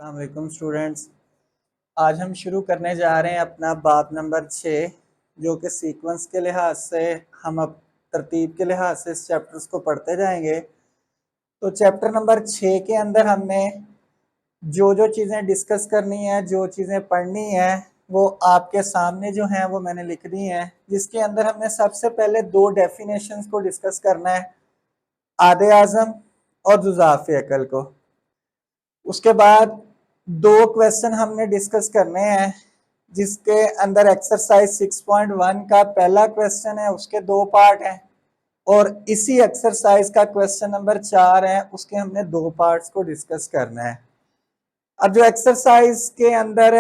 अस्सलाम वालेकुम स्टूडेंट्स। आज हम शुरू करने जा रहे हैं अपना बाब नंबर 6, जो कि सीक्वेंस के लिहाज से हम अब तरतीब के लिहाज से इस चैप्टर्स को पढ़ते जाएंगे। तो चैप्टर नंबर 6 के अंदर हमने जो जो चीज़ें डिस्कस करनी है, जो चीज़ें पढ़नी है, वो आपके सामने जो हैं वो मैंने लिख दी हैं, जिसके अंदर हमने सबसे पहले दो डेफिनेशंस को डिस्कस करना है, आदे आज़म और जुज़ाफ़ अकल को। उसके बाद दो क्वेश्चन हमने डिस्कस करने हैं, जिसके अंदर एक्सरसाइज 6.1 का पहला क्वेश्चन है, उसके दो पार्ट हैं, और इसी एक्सरसाइज का क्वेश्चन नंबर 4 है, उसके हमने दो पार्ट्स को डिस्कस करना है। अब जो एक्सरसाइज के अंदर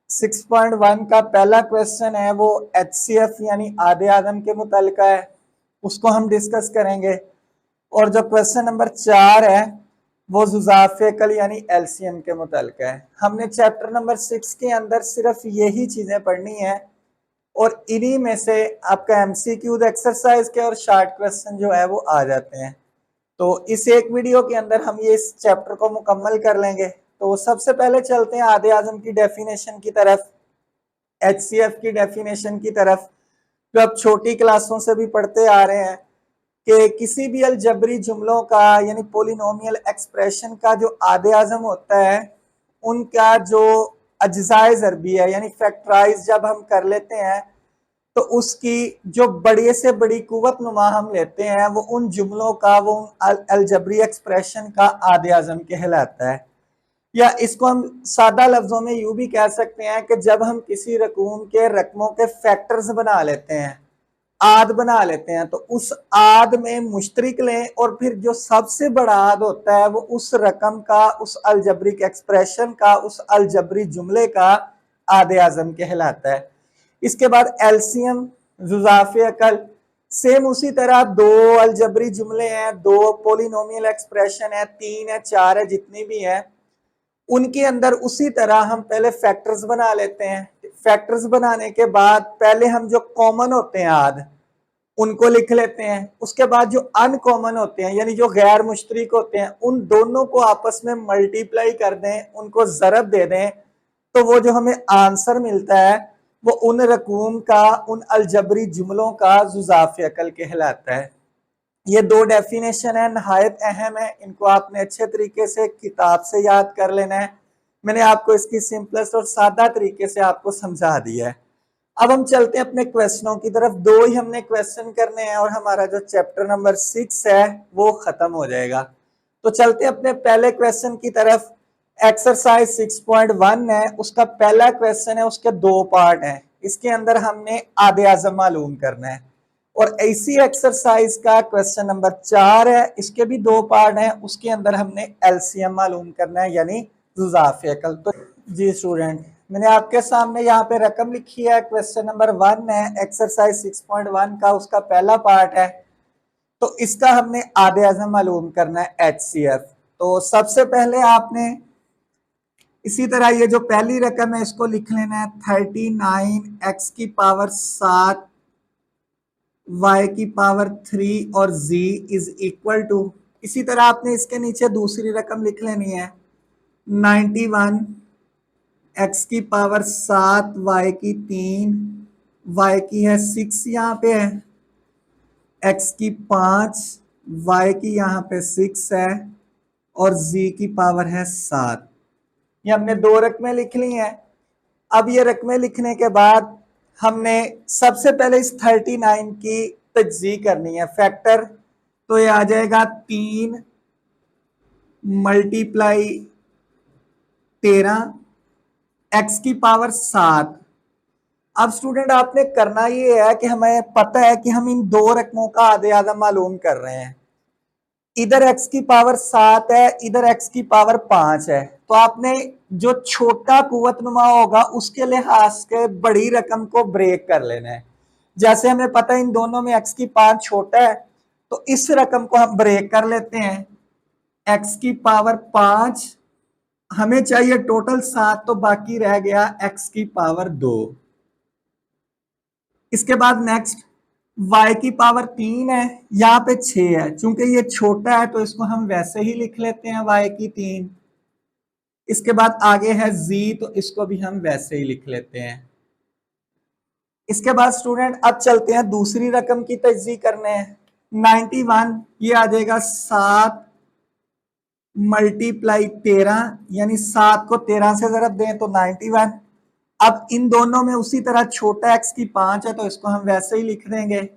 6.1 का पहला क्वेश्चन है वो HCF यानी आधे आदम के मुतालिक है, उसको हम डिस्कस करेंगे। और जो क्वेश्चन नंबर 4 है वो जुज़ाफ़ अकल यानी LCM के मुतालिक है। हमने चैप्टर नंबर 6 के अंदर सिर्फ यही चीज़ें पढ़नी है, और इन्हीं में से आपका MCQ एक्सरसाइज के और शॉर्ट क्वेश्चन जो है वो आ जाते हैं। तो इस एक वीडियो के अंदर हम ये इस चैप्टर को मुकम्मल कर लेंगे। तो सबसे पहले चलते हैं आधे आज़म की डेफिनेशन की तरफ, HCF की डेफिनेशन की तरफ, जो अब छोटी क्लासों से भी पढ़ते आ रहे हैं कि किसी भी अलजबरी जुमलों का यानी पोलिनोमियल एक्सप्रेशन का जो आधे आज़म होता है, उनका जो अज्जाए ज़रबी है यानी फैक्टराइज जब हम कर लेते हैं, तो उसकी जो बड़ी से बड़ी कुव्वत नुमा हम लेते हैं, वो उन जुमलों का, वो अलजबरी एक्सप्रेशन का आधे आज़म कहलाता है। या इसको हम सादा लफ्जों में यूं भी कह सकते हैं कि जब हम किसी रकूम के रकमों के फैक्टर्स बना लेते हैं, आद बना लेते हैं, तो उस आद में मुश्तरिक लें, और फिर जो सबसे बड़ा आद होता है वो उस रकम का, उस अलजबरिक एक्सप्रेशन का, उस अलजबरी जुमले का आधे आज़म कहलाता है। इसके बाद LCM जुज़ाफ़े अकल, सेम उसी तरह दो अलजबरी जुमले हैं, दो पोलिनोमियल एक्सप्रेशन है, 3 है, 4 है, जितनी भी हैं, उनके अंदर उसी तरह हम पहले फैक्टर्स बना लेते हैं। फैक्टर्स बनाने के बाद पहले हम जो कॉमन होते हैं आद, उनको लिख लेते हैं। उसके बाद जो अनकॉमन होते हैं यानी जो गैर मुश्तरिक होते हैं, उन दोनों को आपस में मल्टीप्लाई कर दें, उनको ज़रब दे दें, तो वो जो हमें आंसर मिलता है वो उन रकूम का, उन अलजबरी जुमलों का जुज़ाफ़े अकल कहलाता है। ये दो डेफिनेशन है, नहायत अहम है, इनको आपने अच्छे तरीके से किताब से याद कर लेना है। मैंने आपको इसकी सिंपलेस्ट और सादा तरीके से आपको समझा दिया है। अब हम चलते हैं अपने क्वेश्चनों की तरफ। दो ही हमने क्वेश्चन करने हैं और हमारा जो चैप्टर नंबर 6 है वो खत्म हो जाएगा। तो चलते हैं अपने पहले क्वेश्चन की तरफ। एक्सरसाइज 6.1 है, उसका पहला क्वेश्चन है, उसके दो पार्ट हैं। इसके अंदर हमने आधे आज़म मालूम करना है, और इसी एक्सरसाइज का क्वेश्चन नंबर 4 है, इसके भी दो पार्ट हैं, उसके अंदर हमने LCM मालूम करना है यानी जुज़ाफ़े अकल। तो जी स्टूडेंट, मैंने आपके सामने यहाँ पे रकम लिखी है, क्वेश्चन नंबर 1 है, एक्सरसाइज 6.1 का, उसका पहला पार्ट है। तो इसका हमने आधे आज़म मालूम करना है HCF। तो सबसे पहले आपने इसी तरह ये जो पहली रकम है इसको लिख लेना है 39x की पावर 7 y की पावर 3 और z इज इक्वल टू, इसी तरह आपने इसके नीचे दूसरी रकम लिख लेनी है 91 x की पावर 7 y की 3 y की है 6 यहाँ पे है, x की 5 y की यहाँ पे 6 है, और z की पावर है 7। ये हमने दो रकमें लिख ली हैं। अब ये रकमें लिखने के बाद हमने सबसे पहले इस 39 की तज्जी करनी है, फैक्टर। तो ये आ जाएगा 3 मल्टीप्लाई 13 x की पावर 7। अब स्टूडेंट आपने करना ये है कि हमें पता है कि हम इन दो रकमों का आधे आधा मालूम कर रहे हैं। इधर x की पावर 7 है, इधर x की पावर 5 है, तो आपने जो छोटा कुव्वतनुमा होगा उसके लिहाज से बड़ी रकम को ब्रेक कर लेना है। जैसे हमें पता है इन दोनों में x की 5 छोटा है, तो इस रकम को हम ब्रेक कर लेते हैं। x की पावर 5, हमें चाहिए टोटल 7, तो बाकी रह गया x की पावर 2। इसके बाद नेक्स्ट y की पावर 3 है, यहाँ पे 6 है, चूंकि ये छोटा है तो इसको हम वैसे ही लिख लेते हैं y की 3। इसके बाद आगे है जी, तो इसको भी हम वैसे ही लिख लेते हैं। इसके बाद स्टूडेंट अब चलते हैं दूसरी रकम की तजज़ी करने हैं। 91 ये आ जाएगा 7 मल्टीप्लाई 13, यानी 7 को 13 से ज़रब दें तो 91। अब इन दोनों में उसी तरह छोटा एक्स की 5 है तो इसको हम वैसे ही लिख देंगे।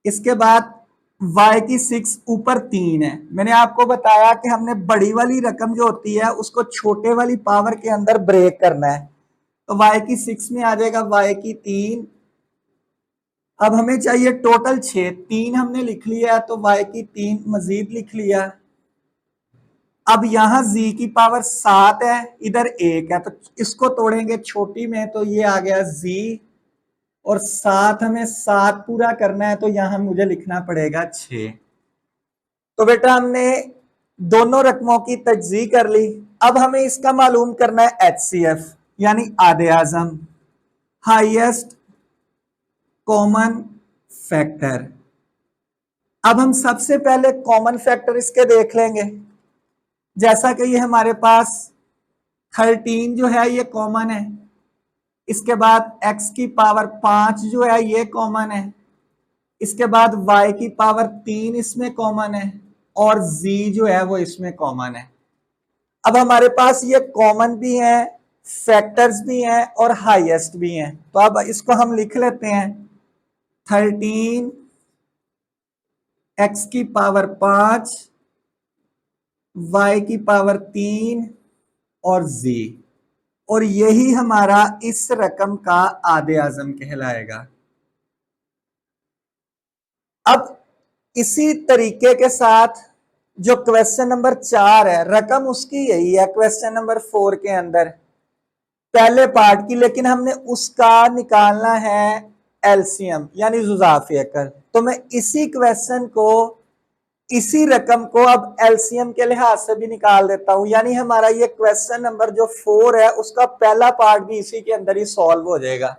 इसके बाद y की 6 ऊपर 3 है। मैंने आपको बताया कि हमने बड़ी वाली रकम जो होती है उसको छोटे वाली पावर के अंदर ब्रेक करना है, तो y की 6 में आ जाएगा y की 3। अब हमें चाहिए टोटल 6, 3 हमने लिख लिया तो y की 3 मजीद लिख लिया। अब यहां z की पावर 7 है, इधर 1 है, तो इसको तोड़ेंगे छोटी में तो ये आ गया z, और 7 हमें 7 पूरा करना है तो यहां मुझे लिखना पड़ेगा 6। तो बेटा हमने दोनों रकमों की तजज़ी कर ली। अब हमें इसका मालूम करना है HCF यानी आधे आज़म, हाईएस्ट कॉमन फैक्टर। अब हम सबसे पहले कॉमन फैक्टर इसके देख लेंगे। जैसा कि ये हमारे पास 13 जो है ये कॉमन है, इसके बाद x की पावर 5 जो है ये कॉमन है, इसके बाद y की पावर 3 इसमें कॉमन है, और z जो है वो इसमें कॉमन है। अब हमारे पास ये कॉमन भी है, फैक्टर्स भी हैं और हाईएस्ट भी हैं, तो अब इसको हम लिख लेते हैं 13 x की पावर 5 y की पावर 3 और z, और यही हमारा इस रकम का आधे आज़म कहलाएगा। अब इसी तरीके के साथ जो क्वेश्चन नंबर 4 है, रकम उसकी यही है क्वेश्चन नंबर 4 के अंदर पहले पार्ट की, लेकिन हमने उसका निकालना है एलसीएम यानी जुज़ाफ़े अकल। तो मैं इसी क्वेश्चन को, इसी रकम को अब एलसीएम के लिहाज से भी निकाल देता हूं, यानी हमारा ये क्वेश्चन नंबर जो 4 है उसका पहला पार्ट भी इसी के अंदर ही सॉल्व हो जाएगा।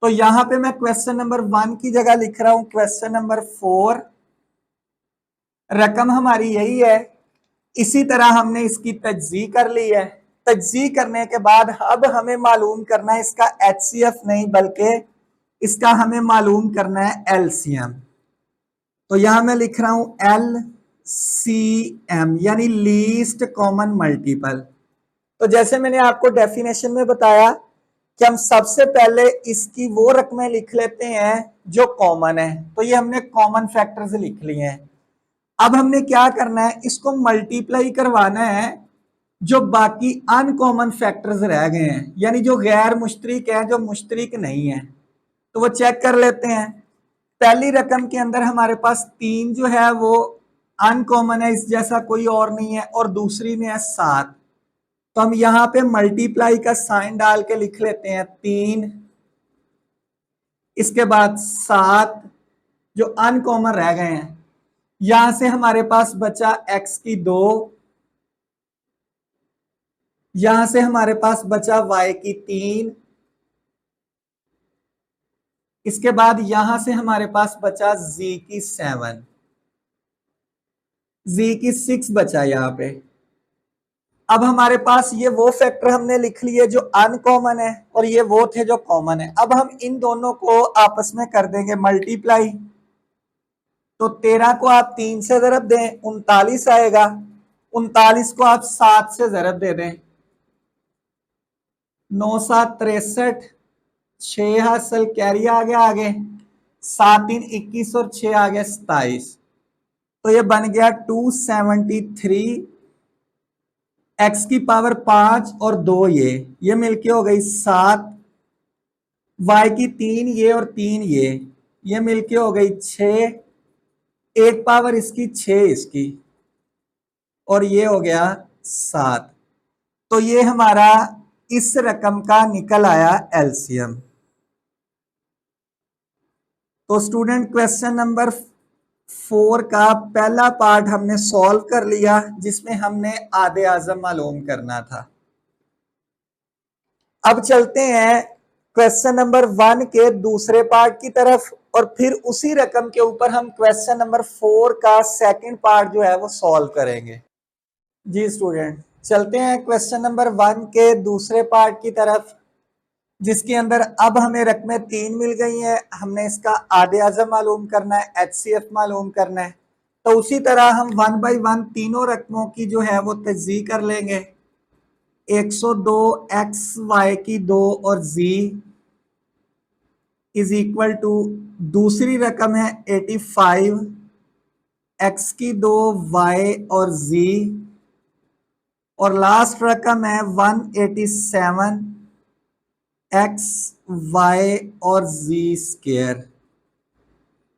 तो यहां पे मैं क्वेश्चन नंबर 1 की जगह लिख रहा हूं क्वेश्चन नंबर 4, रकम हमारी यही है। इसी तरह हमने इसकी तजज़ी कर ली है। तजज़ी करने के बाद अब हमें मालूम करना है इसका एचसीएफ नहीं बल्कि इसका हमें मालूम करना है एलसीएम। तो यहां मैं लिख रहा हूं LCM यानी लीस्ट कॉमन मल्टीपल। तो जैसे मैंने आपको डेफिनेशन में बताया कि हम सबसे पहले इसकी वो रकमें लिख लेते हैं जो कॉमन है, तो ये हमने कॉमन फैक्टर्स लिख लिए हैं। अब हमने क्या करना है, इसको मल्टीप्लाई करवाना है जो बाकी अनकॉमन फैक्टर्स रह गए हैं, यानी जो गैर मुश्तरिक है, जो मुश्तरिक नहीं है, तो वो चेक कर लेते हैं। पहली रकम के अंदर हमारे पास 3 जो है वो अनकॉमन है, इस जैसा कोई और नहीं है, और दूसरी में है 7, तो हम यहां पे मल्टीप्लाई का साइन डाल के लिख लेते हैं 3, इसके बाद 7 जो अनकॉमन रह गए हैं। यहां से हमारे पास बचा x की 2, यहां से हमारे पास बचा y की 3, इसके बाद यहां से हमारे पास बचा z की 7, z की 6 बचा यहां पे। अब हमारे पास ये वो फैक्टर हमने लिख लिए जो अनकॉमन है और ये वो थे जो कॉमन है। अब हम इन दोनों को आपस में कर देंगे मल्टीप्लाई। तो 13 को आप 3 से ज़रब दें 39 आएगा, 39 को आप 7 से ज़रब दे दें 9 7 63, 6 हासिल कैरी आ गया आगे, 7 3 21 और 6 आ गया 27, तो ये बन गया 273। x की पावर 5 और 2 ये मिलके हो गई 7, y की 3 ये और 3 ये मिलके हो गई 6, एक पावर इसकी 6 इसकी, और ये हो गया 7। तो ये हमारा इस रकम का निकल आया एलसीएम। तो स्टूडेंट क्वेश्चन नंबर 4 का पहला पार्ट हमने सॉल्व कर लिया जिसमें हमने आधे आज़म मालूम करना था। अब चलते हैं क्वेश्चन नंबर 1 के दूसरे पार्ट की तरफ, और फिर उसी रकम के ऊपर हम क्वेश्चन नंबर 4 का सेकंड पार्ट जो है वो सॉल्व करेंगे। जी स्टूडेंट, चलते हैं क्वेश्चन नंबर 1 के दूसरे पार्ट की तरफ, जिसके अंदर अब हमें रकमें 3 मिल गई हैं। हमने इसका आधे आज़म मालूम करना है, HCF मालूम करना है। तो उसी तरह हम 1 बाई 1 तीनों रकमों की जो है वो तज्जी कर लेंगे। 102 एक्स वाई की 2 और z इज इक्वल टू, दूसरी रकम है 85 एक्स की 2 y और z, और लास्ट रकम है 187 एक्स वाई और z स्क्वायर।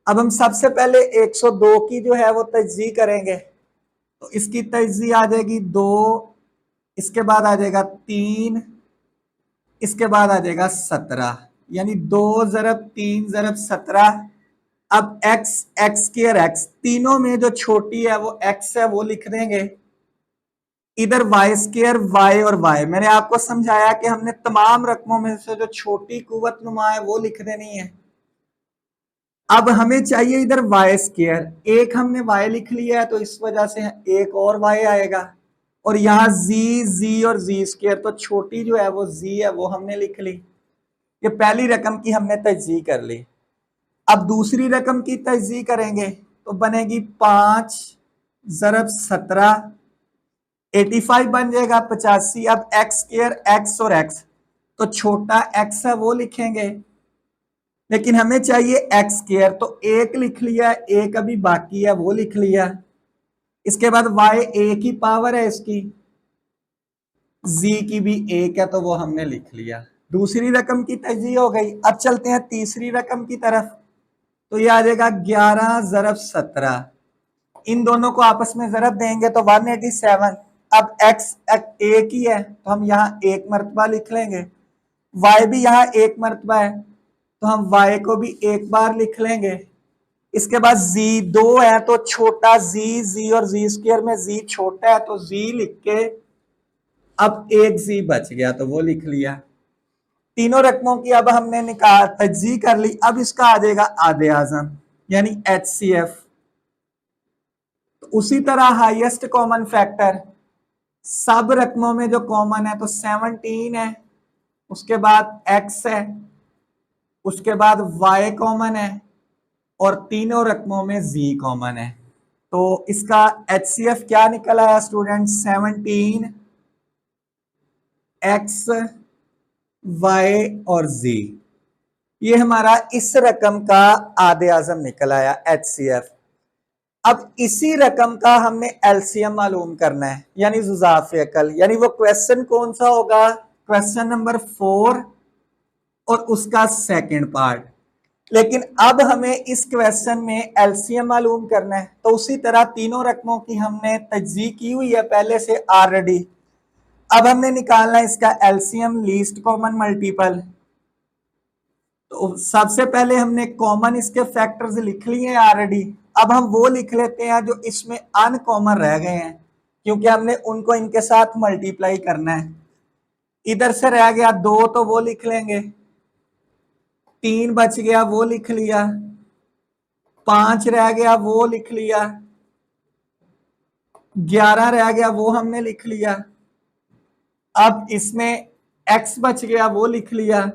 अब हम सबसे पहले 102 की जो है वो तज्जी करेंगे। तो इसकी तज्जी आ जाएगी 2, इसके बाद आ जाएगा 3, इसके बाद आ जाएगा 17, यानी 2 ज़रब 3 ज़रब 17। अब x एक्स स्क्वायर x, तीनों में जो छोटी है वो x है, वो लिख देंगे। इधर वाई स्क्वायर y और y, मैंने आपको समझाया कि हमने तमाम रकमों में से जो छोटी कुव्वत नुमा है वो लिख देनी है। अब हमें चाहिए इधर वाई स्क्वायर, एक हमने y लिख लिया है तो इस वजह से एक और y आएगा, और यहाँ z और z स्क्वायर, तो छोटी जो है वो z है वो हमने लिख ली। ये पहली रकम की हमने तज्जी कर ली। अब दूसरी रकम की तज्जी करेंगे तो बनेगी 5 ज़रब 17, 85 बन जाएगा 85। अब एक्स स्क्वायर x और x, तो छोटा x है वो लिखेंगे, लेकिन हमें चाहिए एक्स स्क्वायर, तो एक लिख लिया, एक अभी बाकी है वो लिख लिया। इसके बाद y एक ही पावर है इसकी, z की भी एक है तो वो हमने लिख लिया। दूसरी रकम की तज्जी हो गई। अब चलते हैं तीसरी रकम की तरफ। तो ये आ जाएगा 11 ज़रब 17, इन दोनों को आपस में ज़रब देंगे तो 187। अब x एक ही है तो हम यहाँ एक मरतबा लिख लेंगे, y भी यहाँ एक मरतबा है तो हम y को भी एक बार लिख लेंगे। इसके बाद z 2 है तो छोटा z और z स्क्वायर में z छोटा है तो z लिख के अब एक z बच गया तो वो लिख लिया। तीनों रकमों की अब हमने निकाल तज्जी कर ली। अब इसका आ जाएगा आधे आज़म यानी HCF। तो उसी तरह हाईएस्ट कॉमन फैक्टर, सब रकमों में जो कॉमन है तो 17 है, उसके बाद x है, उसके बाद y कॉमन है, और तीनों रकमों में z कॉमन है। तो इसका HCF क्या निकल आया स्टूडेंट? 17 x y और z, ये हमारा इस रकम का आधे आज़म निकल आया HCF। अब इसी रकम का हमने एलसीएम मालूम करना है, यानी जुज़ाफ़े अकल, यानी वो क्वेश्चन कौन सा होगा? क्वेश्चन नंबर 4 और उसका सेकंड पार्ट। लेकिन अब हमें इस क्वेश्चन में एलसीएम मालूम करना है, तो उसी तरह तीनों रकमों की हमने तज्जी की हुई है पहले से ऑलरेडी। अब हमने निकालना है इसका एलसीएम, लीस्ट कॉमन मल्टीपल। तो सबसे पहले हमने कॉमन इसके फैक्टर्स लिख लिए हैं ऑलरेडी। अब हम वो लिख लेते हैं जो इसमें अनकॉमन रह गए हैं, क्योंकि हमने उनको इनके साथ मल्टीप्लाई करना है। इधर से रह गया 2 तो वो लिख लेंगे, 3 बच गया वो लिख लिया, 5 रह गया वो लिख लिया, 11 रह गया वो हमने लिख लिया। अब इसमें x बच गया वो लिख लिया,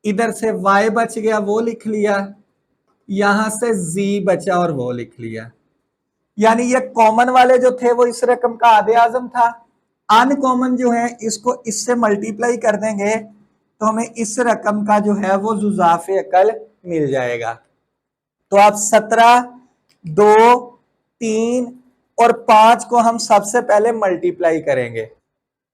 इधर से y बच गया वो लिख लिया, यहां से z बचा और वो लिख लिया। यानी ये कॉमन वाले जो थे वो इस रकम का आधे आज़म था। अनकॉमन जो है इसको इससे मल्टीप्लाई कर देंगे तो हमें इस रकम का जो है वो जुज़ाफ़े अकल मिल जाएगा। तो आप 17, 2, 3 और 5 को हम सबसे पहले मल्टीप्लाई करेंगे।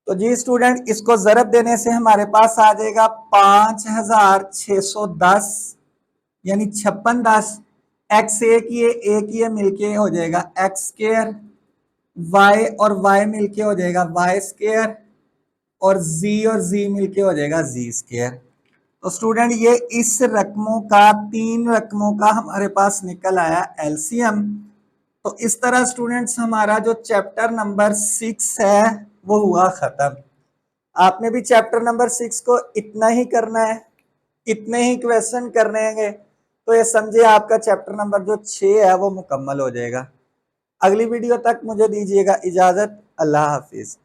तो जी स्टूडेंट, इसको ज़रब देने से हमारे पास आ जाएगा 5610, यानी 5610। एक्स एक ही मिलके हो जाएगा एक्स स्क्वायर, वाई और वाई मिलके हो जाएगा वाई स्क्वायर, और जी मिलके हो जाएगा जी स्क्वायर। तो स्टूडेंट ये इस रकमों का, तीन रकमों का हमारे पास निकल आया एलसीएम। तो इस तरह स्टूडेंट्स हमारा जो चैप्टर नंबर 6 है वो हुआ खत्म। आपने भी चैप्टर नंबर 6 को इतना ही करना है, इतने ही क्वेश्चन करने हैं, तो ये समझिए आपका चैप्टर नंबर जो 6 है वो मुकम्मल हो जाएगा। अगली वीडियो तक मुझे दीजिएगा इजाज़त। अल्लाह हाफिज़।